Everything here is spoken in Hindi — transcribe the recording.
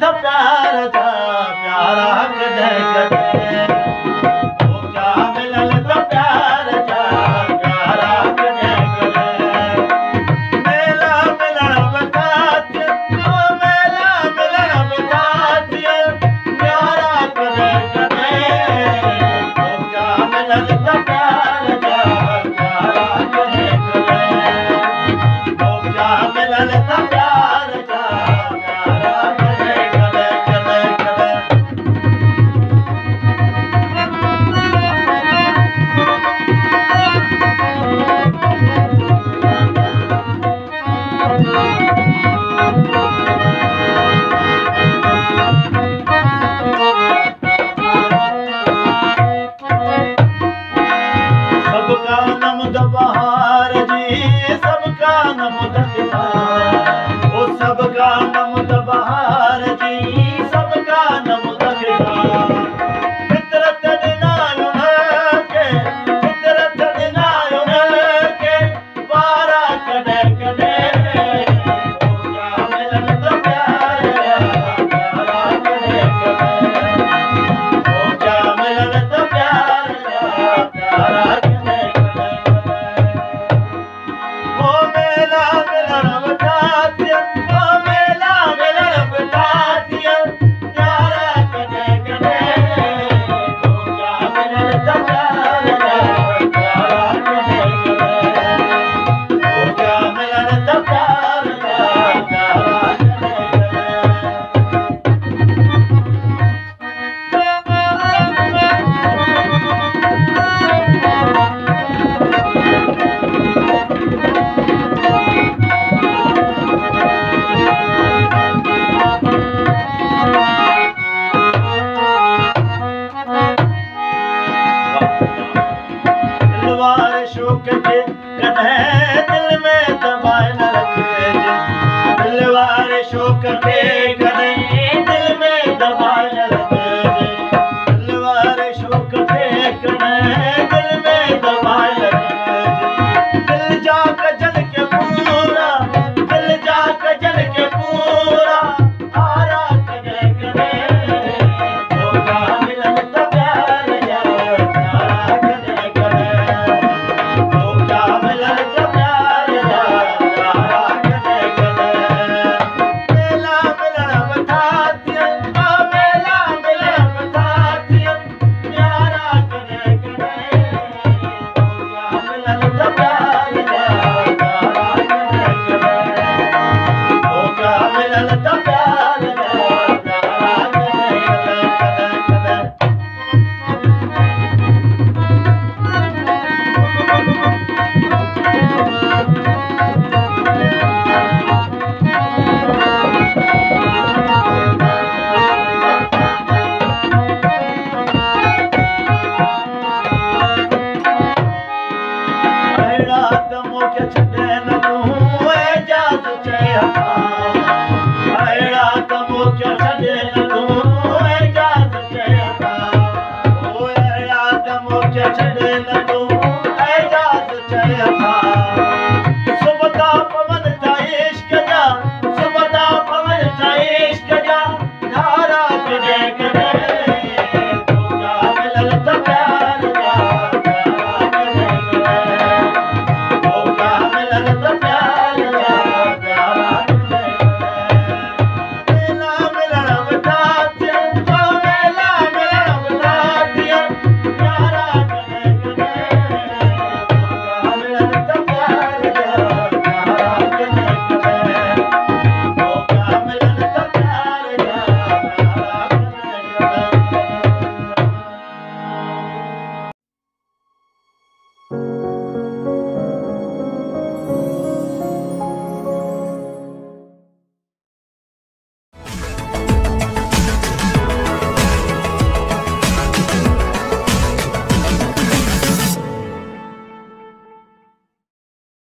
त प्यार जा प्यारा कदे कदे ओ क्या मिलल त प्यार जा प्यारा कदे कदे मेला मिलन बतात ओ मेला मिलन बतात प्यारा कदे कदे ओ क्या मिलल त प्यार जा प्यारा कदे कदे ओ क्या मिलल त प्यार जा प्यारा कदे कदे कदे सबका नमद बहार जी सबका नमद किसान ओ सबका नमद बहार जी सबका नमद किसान फितरत दिनायो के फितरत दिनायो के वारा कदे कदे ओ क्या मिलन त प्यार प्यारा कदे कदे ओ क्या मिलन त प्यार प्यारा कदे कदे ओ मेला मिलन बतात ओ मेला मिलन बतात प्यारा कदे कदे ओ क्या मिलन त प्यार प्यारा कदे कदे ओ क्या मिलन त प्यार प्यारा कदे कदे दिलवार शोक के कन्हे दिल में दबाए न रखे दिलवार शोक के